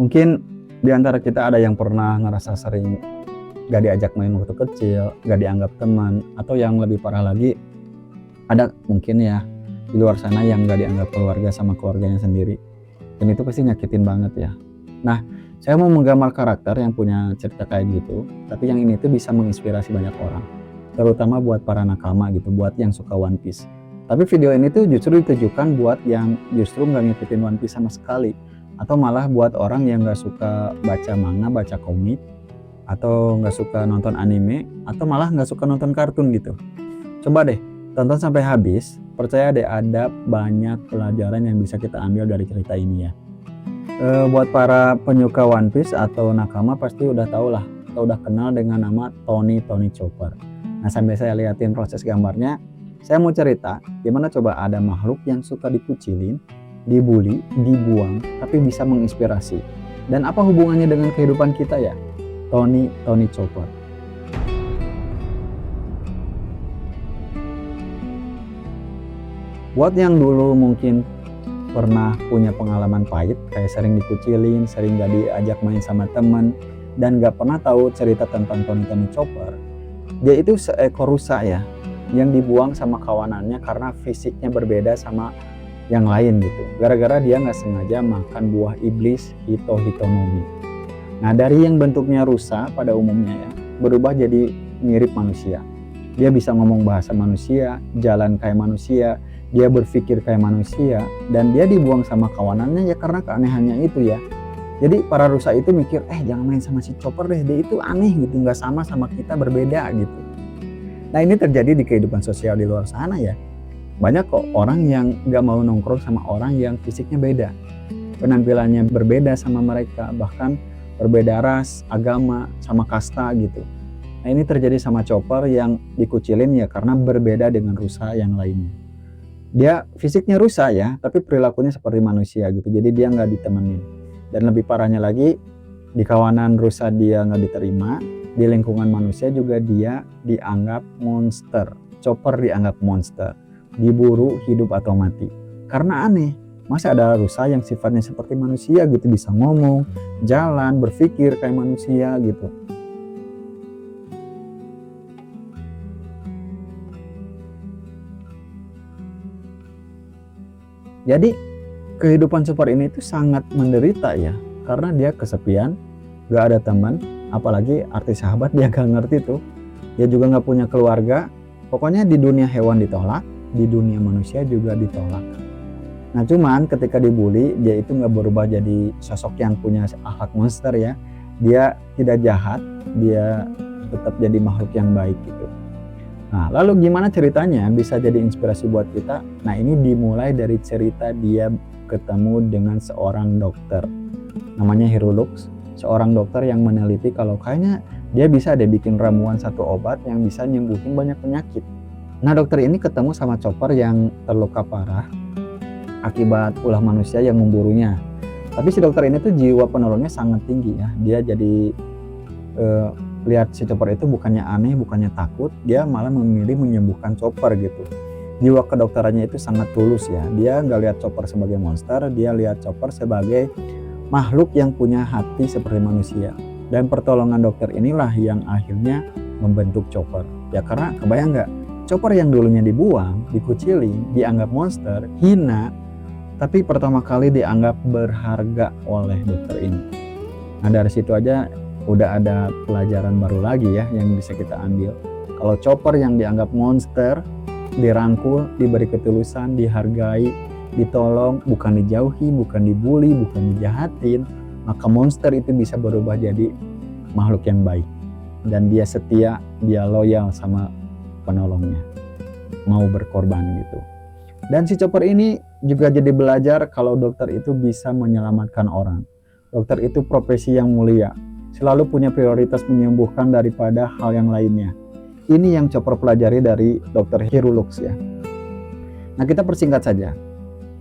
Mungkin di antara kita ada yang pernah ngerasa sering gak diajak main waktu kecil, gak dianggap teman, atau yang lebih parah lagi, ada mungkin ya di luar sana yang gak dianggap keluarga sama keluarganya sendiri. Dan itu pasti nyakitin banget ya. Nah, saya mau menggambar karakter yang punya cerita kayak gitu, tapi yang ini tuh bisa menginspirasi banyak orang, terutama buat para nakama gitu, buat yang suka One Piece. Tapi video ini tuh justru ditujukan buat yang justru nggak ngikutin One Piece sama sekali, atau malah buat orang yang nggak suka baca manga, baca komik, atau nggak suka nonton anime, atau malah nggak suka nonton kartun gitu. Coba deh tonton sampai habis, percaya deh ada banyak pelajaran yang bisa kita ambil dari cerita ini ya. Buat para penyuka One Piece atau nakama pasti udah tau lah, atau udah kenal dengan nama Tony Chopper. Nah, sambil saya liatin proses gambarnya, saya mau cerita gimana coba ada makhluk yang suka dikucilin, dibully, dibuang, tapi bisa menginspirasi. Dan apa hubungannya dengan kehidupan kita ya? Tony Chopper. Buat yang dulu mungkin pernah punya pengalaman pahit, kayak sering dikucilin, sering gak diajak main sama temen, dan gak pernah tahu cerita tentang Tony Chopper. Dia itu seekor rusa ya, yang dibuang sama kawanannya karena fisiknya berbeda sama yang lain gitu. Gara-gara dia gak sengaja makan buah iblis Hitonomi. Nah, dari yang bentuknya rusa pada umumnya ya, berubah jadi mirip manusia. Dia bisa ngomong bahasa manusia, jalan kayak manusia, dia berpikir kayak manusia, dan dia dibuang sama kawanannya ya karena keanehannya itu ya. Jadi para rusa itu mikir, jangan main sama si Chopper deh, dia itu aneh gitu, nggak sama kita, berbeda gitu. Nah, ini terjadi di kehidupan sosial di luar sana ya. Banyak kok orang yang nggak mau nongkrong sama orang yang fisiknya beda, penampilannya berbeda sama mereka, bahkan berbeda ras, agama, sama kasta gitu. Nah, ini terjadi sama Chopper yang dikucilin ya karena berbeda dengan rusa yang lainnya. Dia fisiknya rusa ya, tapi perilakunya seperti manusia gitu, jadi dia nggak ditemenin. Dan lebih parahnya lagi, di kawanan rusa dia nggak diterima, di lingkungan manusia juga dia dianggap monster. Chopper dianggap monster, diburu hidup atau mati. Karena aneh, masa ada rusa yang sifatnya seperti manusia gitu, bisa ngomong, jalan, berpikir kayak manusia gitu. Jadi kehidupan Chopper ini tuh sangat menderita ya, karena dia kesepian, gak ada teman, apalagi arti sahabat dia gak ngerti tuh. Dia juga gak punya keluarga, pokoknya di dunia hewan ditolak, di dunia manusia juga ditolak. Nah, cuman ketika dibully, dia itu gak berubah jadi sosok yang punya akhlak monster ya. Dia tidak jahat, dia tetap jadi makhluk yang baik gitu. Nah, lalu gimana ceritanya bisa jadi inspirasi buat kita? Nah, ini dimulai dari cerita dia ketemu dengan seorang dokter. Namanya Hirulux, seorang dokter yang meneliti kalau kayaknya dia bisa deh bikin ramuan satu obat yang bisa nyembuhin banyak penyakit. Nah, dokter ini ketemu sama Chopper yang terluka parah akibat ulah manusia yang memburunya. Tapi si dokter ini tuh jiwa penolongnya sangat tinggi ya. Dia jadi lihat si Chopper itu bukannya aneh, bukannya takut, dia malah memilih menyembuhkan Chopper gitu. Jiwa kedokterannya itu sangat tulus ya. Dia nggak lihat Chopper sebagai monster, dia lihat Chopper sebagai makhluk yang punya hati seperti manusia. Dan pertolongan dokter inilah yang akhirnya membentuk Chopper. Ya karena kebayang nggak, Chopper yang dulunya dibuang, dikucilin, dianggap monster, hina, tapi pertama kali dianggap berharga oleh dokter ini. Nah, dari situ aja udah ada pelajaran baru lagi ya yang bisa kita ambil. Kalau Chopper yang dianggap monster, dirangkul, diberi ketulusan, dihargai, ditolong, bukan dijauhi, bukan dibully, bukan dijahatin, maka monster itu bisa berubah jadi makhluk yang baik. Dan dia setia, dia loyal sama penolongnya, mau berkorban gitu. Dan si Chopper ini juga jadi belajar kalau dokter itu bisa menyelamatkan orang. Dokter itu profesi yang mulia, selalu punya prioritas menyembuhkan daripada hal yang lainnya. Ini yang Chopper pelajari dari Dr. Hirulux ya. Nah, kita persingkat saja.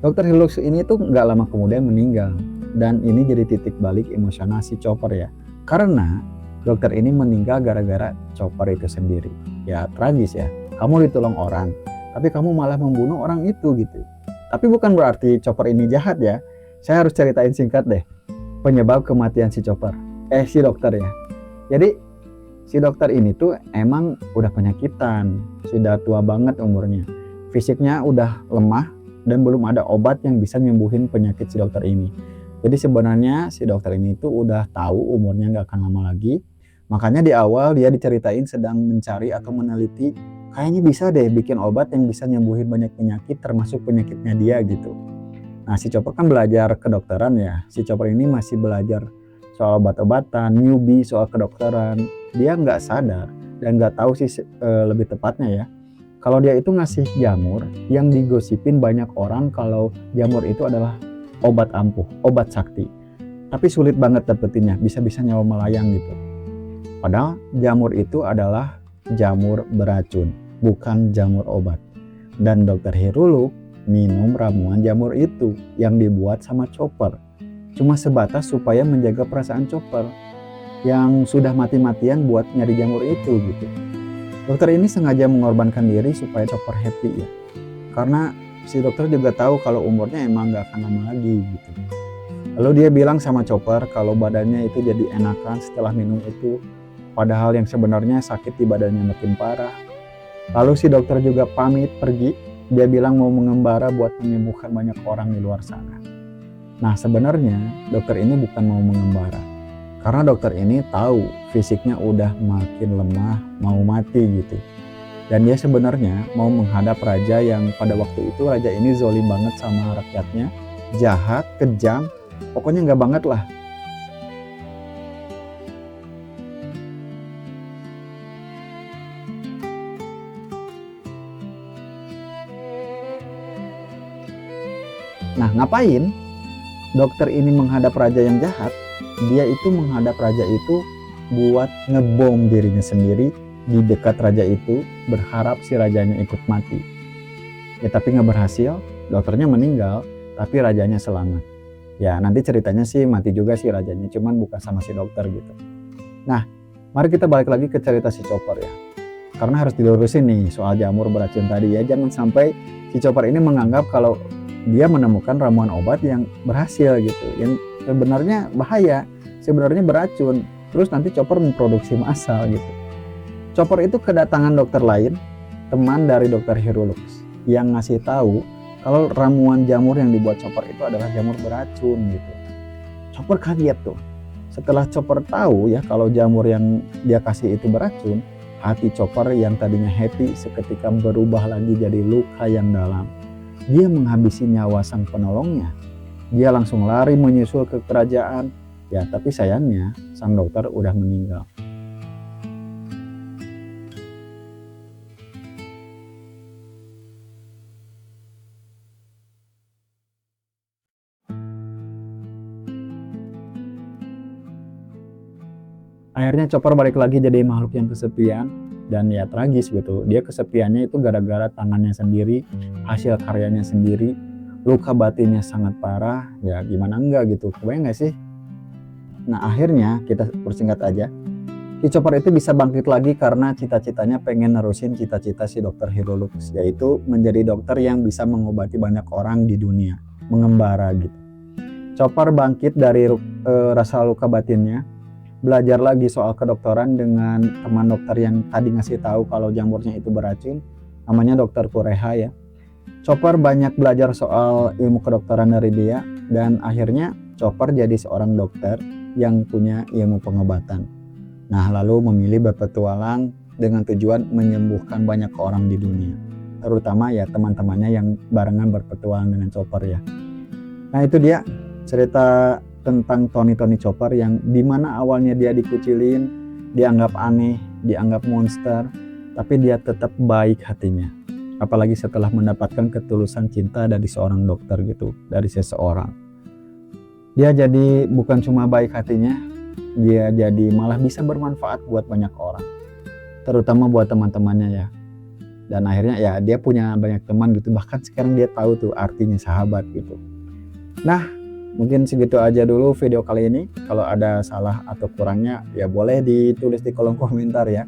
Dr. Hirulux ini tuh nggak lama kemudian meninggal. Dan ini jadi titik balik emosional si Chopper ya. Karena dokter ini meninggal gara-gara Chopper itu sendiri. Ya tragis ya. Kamu ditolong orang, tapi kamu malah membunuh orang itu gitu. Tapi bukan berarti Chopper ini jahat ya. Saya harus ceritain singkat deh. penyebab kematian si si dokter ya. Jadi si dokter ini tuh emang udah penyakitan, sudah tua banget umurnya, fisiknya udah lemah dan belum ada obat yang bisa nyembuhin penyakit si dokter ini. Jadi sebenarnya si dokter ini tuh udah tahu umurnya nggak akan lama lagi, makanya di awal dia diceritain sedang mencari atau meneliti, kayaknya bisa deh bikin obat yang bisa nyembuhin banyak penyakit termasuk penyakitnya dia gitu. Nah si Chopper kan belajar kedokteran ya, si Chopper ini masih belajar soal obat-obatan, newbie soal kedokteran. Dia nggak sadar dan nggak tahu sih lebih tepatnya ya, kalau dia itu ngasih jamur yang digosipin banyak orang kalau jamur itu adalah obat ampuh, obat sakti. Tapi sulit banget dapetinnya, bisa-bisa nyawa melayang gitu. Padahal jamur itu adalah jamur beracun, bukan jamur obat. Dan dokter Hiruluk minum ramuan jamur itu yang dibuat sama Chopper. Cuma sebatas supaya menjaga perasaan Chopper yang sudah mati-matian buat nyari jamur itu gitu. Dokter ini sengaja mengorbankan diri supaya Chopper happy ya. Karena si dokter juga tahu kalau umurnya emang gak akan lama lagi gitu. Lalu dia bilang sama Chopper kalau badannya itu jadi enakan setelah minum itu. Padahal yang sebenarnya sakit di badannya makin parah. Lalu si dokter juga pamit pergi. Dia bilang mau mengembara buat menyembuhkan banyak orang di luar sana. Nah sebenarnya dokter ini bukan mau mengembara, karena dokter ini tahu fisiknya udah makin lemah, mau mati gitu. Dan dia sebenarnya mau menghadap raja yang pada waktu itu raja ini zolim banget sama rakyatnya, jahat, kejam, pokoknya nggak banget lah. Nah ngapain dokter ini menghadap raja yang jahat? Dia itu menghadap raja itu buat ngebom dirinya sendiri di dekat raja itu, berharap si rajanya ikut mati. Ya tapi nggak berhasil, dokternya meninggal, tapi rajanya selamat. Ya nanti ceritanya sih mati juga si rajanya, cuman bukan sama si dokter gitu. Nah, mari kita balik lagi ke cerita si Chopper ya. Karena harus dilurusin nih soal jamur beracun tadi ya, jangan sampai si Chopper ini menganggap kalau dia menemukan ramuan obat yang berhasil gitu, yang sebenarnya bahaya, sebenarnya beracun, terus nanti Chopper memproduksi massal gitu. Chopper itu kedatangan dokter lain, teman dari dokter Hiruluk, yang ngasih tahu kalau ramuan jamur yang dibuat Chopper itu adalah jamur beracun gitu. Chopper kaget tuh. Setelah Chopper tahu ya kalau jamur yang dia kasih itu beracun, hati Chopper yang tadinya happy seketika berubah lagi jadi luka yang dalam. Dia menghabisi nyawa sang penolongnya. Dia langsung lari menyusul ke kerajaan. Ya, tapi sayangnya sang dokter udah meninggal. Akhirnya Chopper balik lagi jadi makhluk yang kesepian. Dan ya tragis gitu, dia kesepiannya itu gara-gara tangannya sendiri, hasil karyanya sendiri, luka batinnya sangat parah, ya gimana enggak gitu, kebayang gak sih? Nah akhirnya kita persingkat aja, si Chopper itu bisa bangkit lagi karena cita-citanya pengen nerusin cita-cita si dokter Hiruluk, yaitu menjadi dokter yang bisa mengobati banyak orang di dunia, mengembara gitu. Chopper bangkit dari rasa luka batinnya, belajar lagi soal kedokteran dengan teman dokter yang tadi ngasih tahu kalau jamurnya itu beracun, namanya dokter Kureha ya. Chopper banyak belajar soal ilmu kedokteran dari dia, dan akhirnya Chopper jadi seorang dokter yang punya ilmu pengobatan. Nah lalu memilih berpetualang dengan tujuan menyembuhkan banyak orang di dunia, terutama ya teman-temannya yang barengan berpetualang dengan Chopper ya. Nah itu dia cerita tentang Tony Chopper yang dimana awalnya dia dikucilin, dianggap aneh, dianggap monster, tapi dia tetap baik hatinya. Apalagi setelah mendapatkan ketulusan cinta dari seorang dokter gitu, dari seseorang. Dia jadi bukan cuma baik hatinya, dia jadi malah bisa bermanfaat buat banyak orang, terutama buat teman-temannya ya. Dan akhirnya ya dia punya banyak teman gitu, bahkan sekarang dia tahu tuh artinya sahabat gitu. Nah mungkin segitu aja dulu video kali ini. Kalau ada salah atau kurangnya ya boleh ditulis di kolom komentar ya.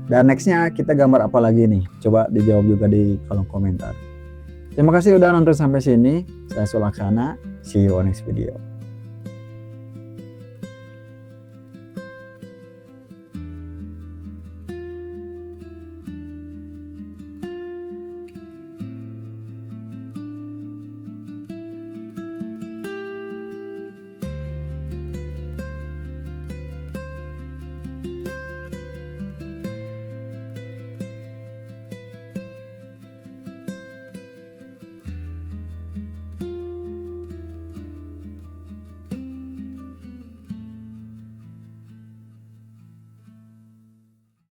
Dan nextnya kita gambar apa lagi nih? Coba dijawab juga di kolom komentar. Terima kasih udah nonton sampai sini. Saya Sulaksana. See you on next video.